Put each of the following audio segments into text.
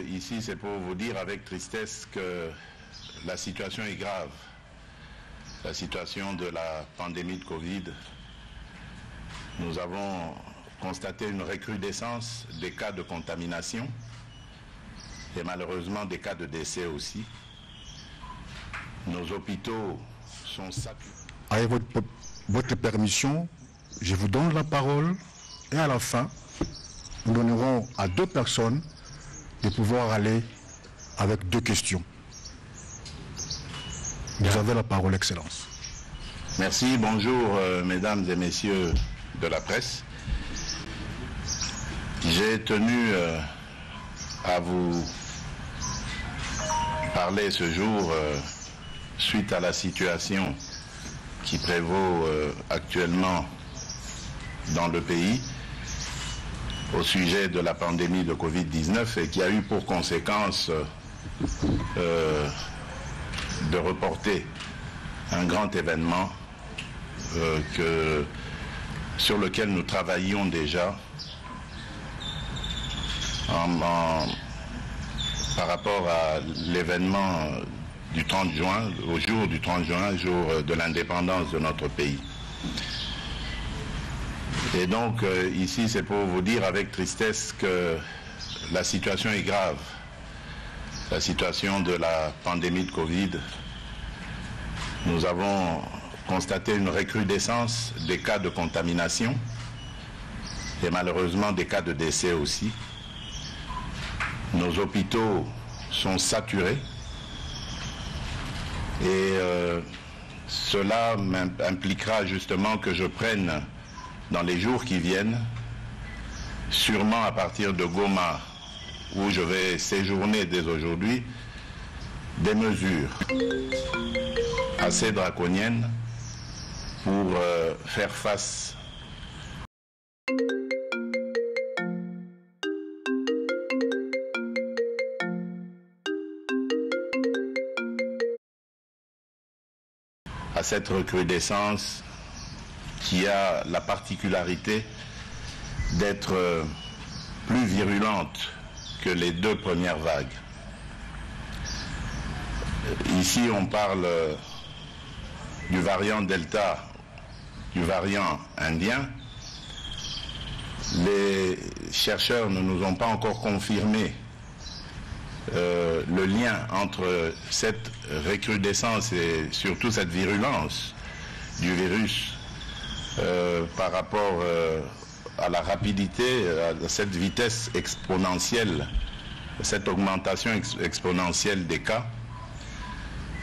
ici, c'est pour vous dire avec tristesse que la situation est grave. La situation de la pandémie de Covid. Nous avons constaté une recrudescence des cas de contamination et malheureusement des cas de décès aussi. Nos hôpitaux sont saturés. Avec votre permission, je vous donne la parole et à la fin, nous donnerons à deux personnes de pouvoir aller avec deux questions. Vous avez la parole, Excellence. Merci, bonjour mesdames et messieurs de la presse. J'ai tenu à vous parler ce jour suite à la situation qui prévaut actuellement dans le pays au sujet de la pandémie de Covid-19 et qui a eu pour conséquence de reporter un grand événement sur lequel nous travaillions déjà par rapport à l'événement du 30 juin, au jour du 30 juin, jour de l'indépendance de notre pays. Et donc, ici, c'est pour vous dire avec tristesse que la situation est grave. La situation de la pandémie de Covid. Nous avons constaté une recrudescence des cas de contamination et malheureusement des cas de décès aussi. Nos hôpitaux sont saturés et cela impliquera justement que je prenne dans les jours qui viennent, sûrement à partir de Goma, où je vais séjourner dès aujourd'hui, des mesures assez draconiennes pour faire face à cette recrudescence qui a la particularité d'être plus virulente que les deux premières vagues. Ici, on parle du variant Delta, du variant indien. Les chercheurs ne nous ont pas encore confirmé le lien entre cette recrudescence et surtout cette virulence du virus par rapport à la rapidité, à cette vitesse exponentielle, cette augmentation exponentielle des cas.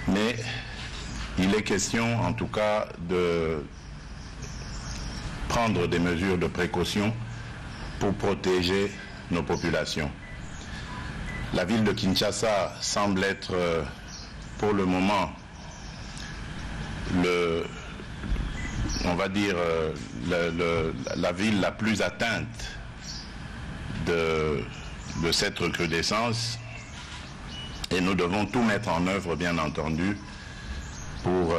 Mais il est question en tout cas de prendre des mesures de précaution pour protéger nos populations. La ville de Kinshasa semble être pour le moment on va dire la ville la plus atteinte de cette recrudescence et nous devons tout mettre en œuvre bien entendu pour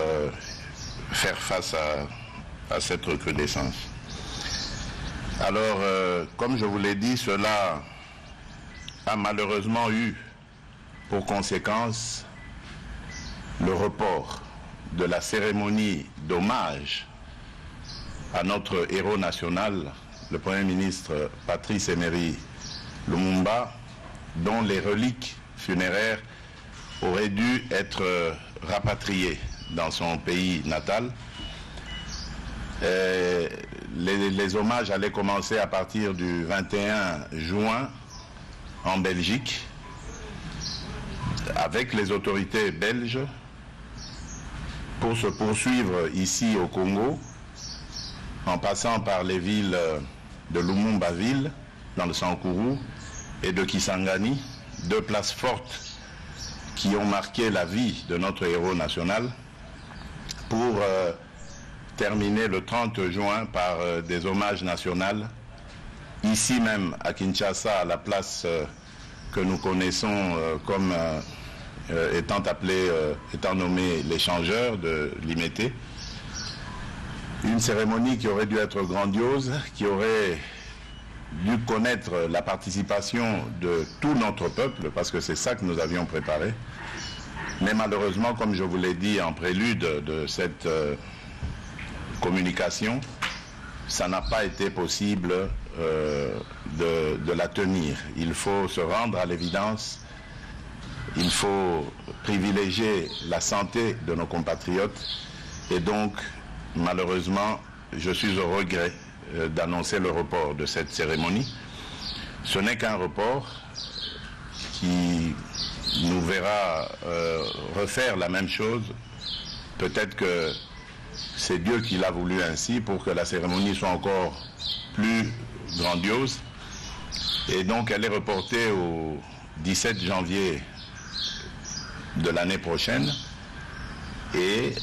faire face à cette recrudescence. Alors comme je vous l'ai dit, cela a malheureusement eu pour conséquence le report de la cérémonie d'hommage à notre héros national, le Premier ministre Patrice Emery Lumumba, dont les reliques funéraires auraient dû être rapatriées dans son pays natal. Les hommages allaient commencer à partir du 21 juin en Belgique, avec les autorités belges, pour se poursuivre ici au Congo, en passant par les villes de Lumumba-Ville, dans le Sankuru, et de Kisangani, deux places fortes qui ont marqué la vie de notre héros national, pour terminer le 30 juin par des hommages nationaux, ici même à Kinshasa, à la place que nous connaissons comme étant nommé l'échangeur de Limete. Une cérémonie qui aurait dû être grandiose, qui aurait dû connaître la participation de tout notre peuple, parce que c'est ça que nous avions préparé. Mais malheureusement, comme je vous l'ai dit en prélude de cette communication, ça n'a pas été possible de la tenir. Il faut se rendre à l'évidence, il faut privilégier la santé de nos compatriotes et donc, malheureusement, je suis au regret d'annoncer le report de cette cérémonie. Ce n'est qu'un report qui nous verra refaire la même chose. Peut-être que c'est Dieu qui l'a voulu ainsi pour que la cérémonie soit encore plus grandiose. Et donc elle est reportée au 17 janvier de l'année prochaine. Et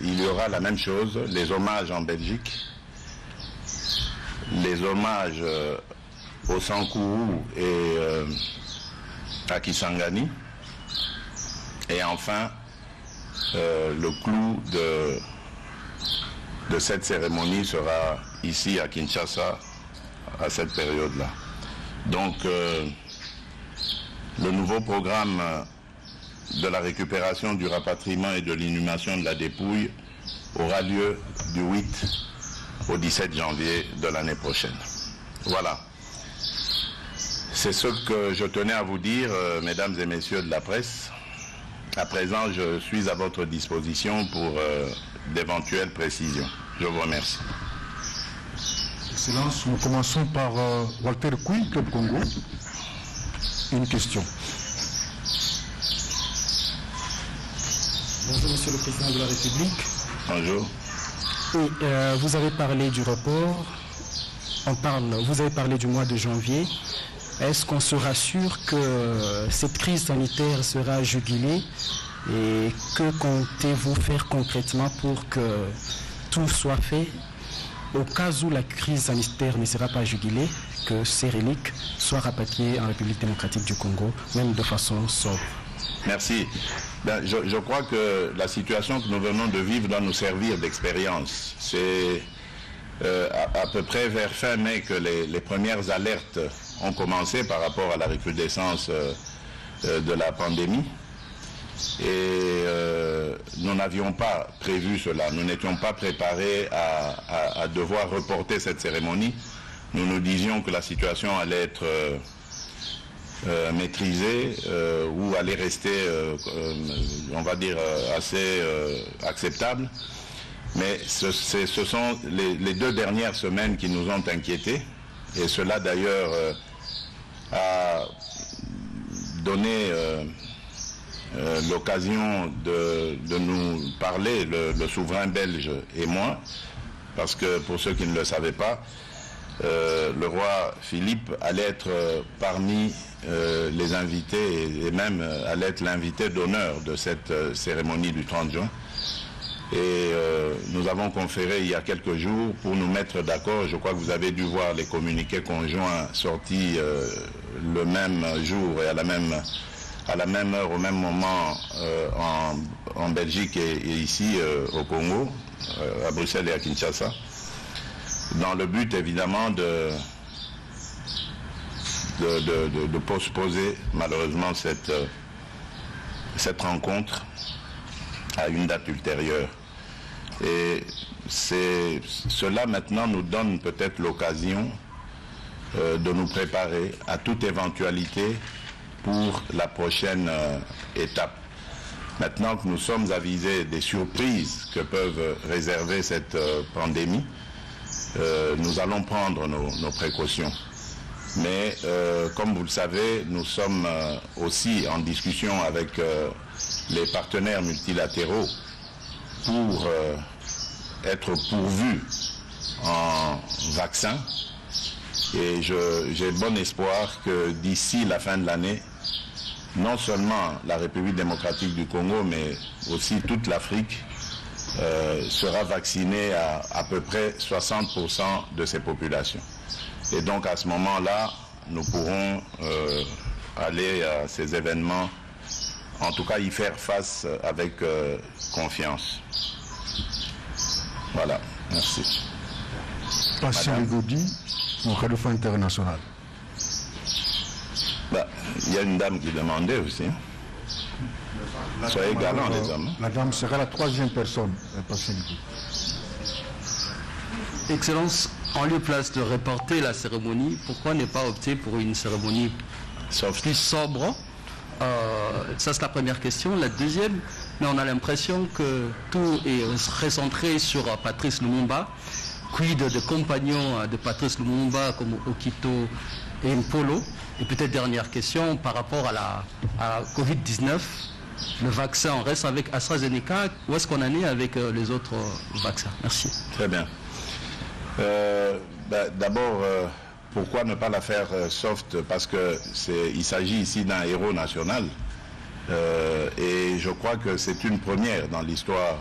il y aura la même chose, les hommages en Belgique, les hommages au Sankourou et à Kisangani. Et enfin, le clou de cette cérémonie sera ici à Kinshasa à cette période-là. Donc, le nouveau programme de la récupération, du rapatriement et de l'inhumation de la dépouille aura lieu du 8 au 17 janvier de l'année prochaine. Voilà. C'est ce que je tenais à vous dire, mesdames et messieurs de la presse. À présent, je suis à votre disposition pour d'éventuelles précisions. Je vous remercie. Excellence, nous commençons par Walter Koui, Club Congo. Une question. Bonjour, Monsieur le Président de la République. Bonjour. Oui, vous avez parlé du report. Vous avez parlé du mois de janvier. Est-ce qu'on se rassure que cette crise sanitaire sera jugulée et que comptez-vous faire concrètement pour que tout soit fait au cas où la crise sanitaire ne sera pas jugulée, que ces reliques soient rapatriées en République démocratique du Congo, même de façon sobre? Merci. Je crois que la situation que nous venons de vivre doit nous servir d'expérience. C'est à peu près vers fin mai que les premières alertes ont commencé par rapport à la recrudescence de la pandémie. Et nous n'avions pas prévu cela. Nous n'étions pas préparés à devoir reporter cette cérémonie. Nous nous disions que la situation allait être maîtrisée ou allait rester, on va dire, assez acceptable. Mais ce sont les 2 dernières semaines qui nous ont inquiétés. Et cela d'ailleurs a donné l'occasion de nous parler, le souverain belge et moi, parce que pour ceux qui ne le savaient pas, le roi Philippe allait être parmi les invités et même allait être l'invité d'honneur de cette cérémonie du 30 juin. Et nous avons conféré il y a quelques jours pour nous mettre d'accord. Je crois que vous avez dû voir les communiqués conjoints sortis le même jour et à la même heure, au même moment en Belgique et ici au Congo, à Bruxelles et à Kinshasa, dans le but évidemment de postposer malheureusement cette rencontre à une date ultérieure. Et cela maintenant nous donne peut-être l'occasion de nous préparer à toute éventualité pour la prochaine étape. Maintenant que nous sommes avisés des surprises que peuvent réserver cette pandémie, nous allons prendre nos précautions. Mais comme vous le savez, nous sommes aussi en discussion avec les partenaires multilatéraux pour être pourvus en vaccins. Et j'ai bon espoir que d'ici la fin de l'année, non seulement la République démocratique du Congo, mais aussi toute l'Afrique sera vaccinée à peu près 60% de ses populations. Et donc à ce moment-là, nous pourrons aller à ces événements, en tout cas y faire face avec confiance. Voilà, merci. Patient Gaudi, au Khalifa international? Bah, il y a une dame qui demandait aussi. Soyez galants, les hommes. La dame sera la troisième personne. Excellence, en lieu place de reporter la cérémonie, pourquoi ne pas opter pour une cérémonie plus sobre? Ça, c'est la première question. La deuxième, mais on a l'impression que tout est recentré sur Patrice Lumumba. Quid de compagnons de Patrice Lumumba comme Okito et Mpolo? Et peut-être dernière question par rapport à la Covid-19. Le vaccin, on reste avec AstraZeneca. Où est-ce qu'on en est avec les autres vaccins? Merci. Très bien. D'abord, pourquoi ne pas la faire soft? Parce qu'il s'agit ici d'un héros national. Et je crois que c'est une première dans l'histoire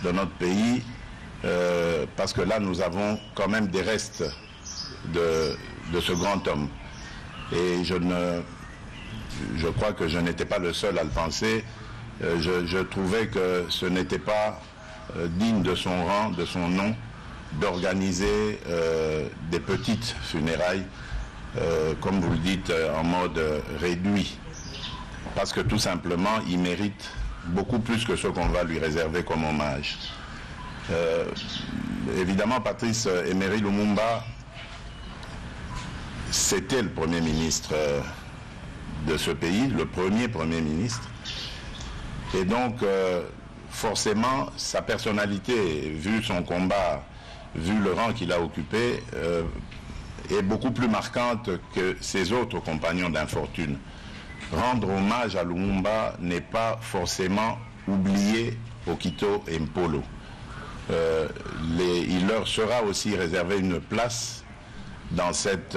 de notre pays. Parce que là, nous avons quand même des restes de ce grand homme. Et je crois que je n'étais pas le seul à le penser. Je trouvais que ce n'était pas digne de son rang, de son nom, d'organiser des petites funérailles, comme vous le dites, en mode réduit. Parce que tout simplement, il mérite beaucoup plus que ce qu'on va lui réserver comme hommage. Évidemment, Patrice Emery Lumumba, c'était le Premier ministre de ce pays, le premier Premier ministre. Et donc, forcément, sa personnalité, vu son combat, vu le rang qu'il a occupé, est beaucoup plus marquante que ses autres compagnons d'infortune. Rendre hommage à Lumumba n'est pas forcément oublier Okito et Mpolo. Il leur sera aussi réservé une place dans cette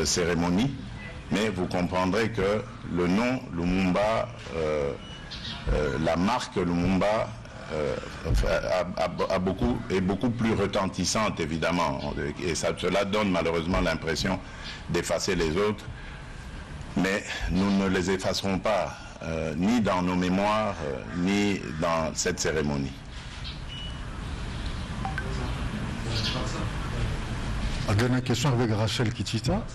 cérémonie, mais vous comprendrez que le nom Lumumba, la marque Lumumba est beaucoup plus retentissante, évidemment, et cela donne malheureusement l'impression d'effacer les autres, mais nous ne les effacerons pas, ni dans nos mémoires, ni dans cette cérémonie. La dernière question avec Rachel Kitita.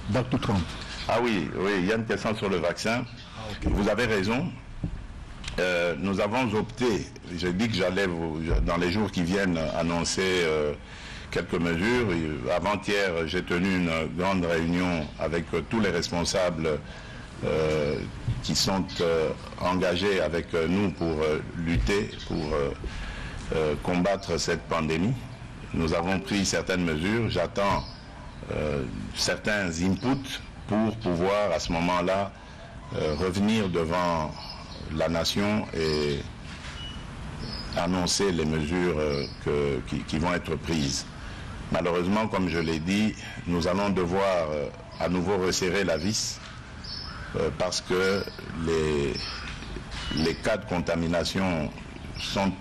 Back to Trump. Ah oui, il y a une question sur le vaccin. Okay. Vous avez raison. Nous avons opté, j'ai dit que j'allais, dans les jours qui viennent, annoncer quelques mesures. Avant-hier, j'ai tenu une grande réunion avec tous les responsables qui sont engagés avec nous pour lutter, pour combattre cette pandémie. Nous avons pris certaines mesures. J'attends certains inputs pour pouvoir à ce moment-là revenir devant la nation et annoncer les mesures qui vont être prises. Malheureusement, comme je l'ai dit, nous allons devoir à nouveau resserrer la vis parce que les cas de contamination sont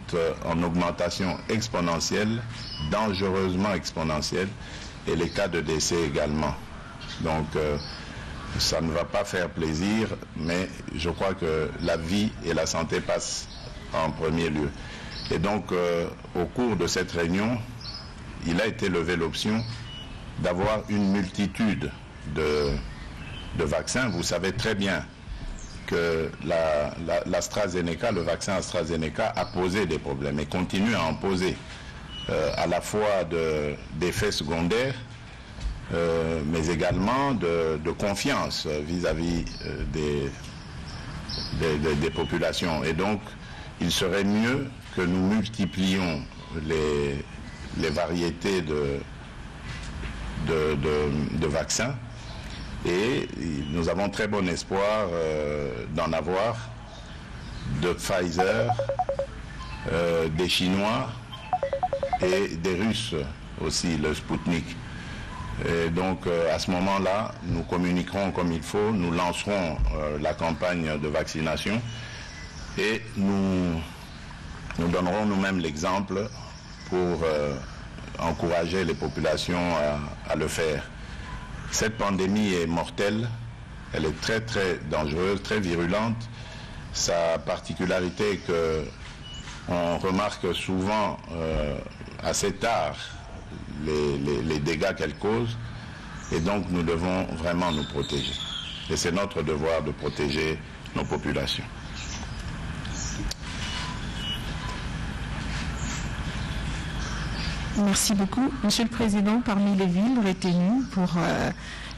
en augmentation exponentielle, dangereusement exponentielle, et les cas de décès également. Donc, ça ne va pas faire plaisir, mais je crois que la vie et la santé passent en premier lieu. Et donc, au cours de cette réunion, il a été levé l'option d'avoir une multitude de vaccins. Vous savez très bien que l'AstraZeneca, le vaccin AstraZeneca a posé des problèmes et continue à en poser, à la fois d'effets secondaires, mais également de confiance vis-à-vis des populations. Et donc, il serait mieux que nous multiplions les variétés de vaccins. Et nous avons très bon espoir d'en avoir de Pfizer, des Chinois et des Russes aussi, le Sputnik. Et donc à ce moment-là, nous communiquerons comme il faut, nous lancerons la campagne de vaccination et nous donnerons nous-mêmes l'exemple pour encourager les populations à le faire. Cette pandémie est mortelle, elle est très très dangereuse, très virulente. Sa particularité est que on remarque souvent assez tard les dégâts qu'elle cause. Et donc nous devons vraiment nous protéger. Et c'est notre devoir de protéger nos populations. Merci beaucoup. Monsieur le Président, parmi les villes retenues pour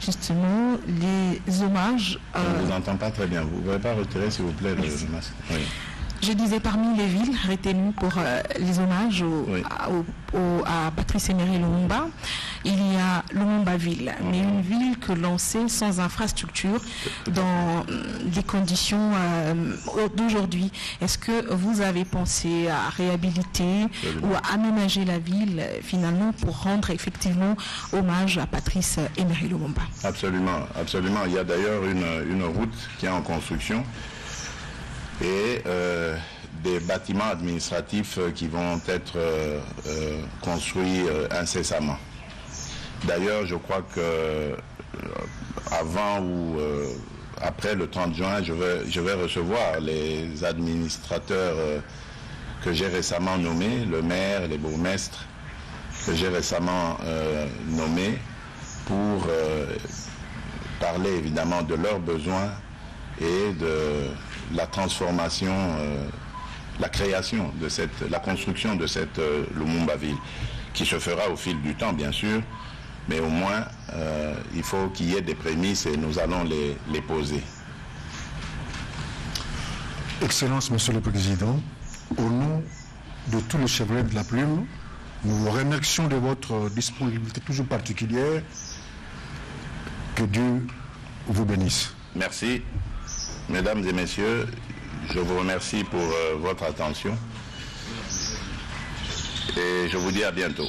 justement les hommages... Je ne vous entends pas très bien. Vous ne pouvez pas retirer, s'il vous plaît, le masque. Oui. Je disais parmi les villes retenues pour les hommages à Patrice Emery Lumumba, il y a Lumumba-Ville, mais une ville que l'on sait sans infrastructure dans des conditions d'aujourd'hui. Est-ce que vous avez pensé à réhabiliter ou à aménager la ville finalement pour rendre effectivement hommage à Patrice Emery Lumumba? Absolument, absolument. Il y a d'ailleurs une route qui est en construction et des bâtiments administratifs qui vont être construits incessamment. D'ailleurs, je crois que avant ou après le 30 juin, je vais recevoir les administrateurs que j'ai récemment nommés, le maire, les bourgmestres que j'ai récemment nommés, pour parler évidemment de leurs besoins et de la transformation, la création de la construction de cette Lumumba-ville, qui se fera au fil du temps, bien sûr, mais au moins, il faut qu'il y ait des prémices et nous allons les poser. Excellence, Monsieur le Président, au nom de tous les chevaliers de la plume, nous vous remercions de votre disponibilité toujours particulière. Que Dieu vous bénisse. Merci. Mesdames et messieurs, je vous remercie pour votre attention et je vous dis à bientôt.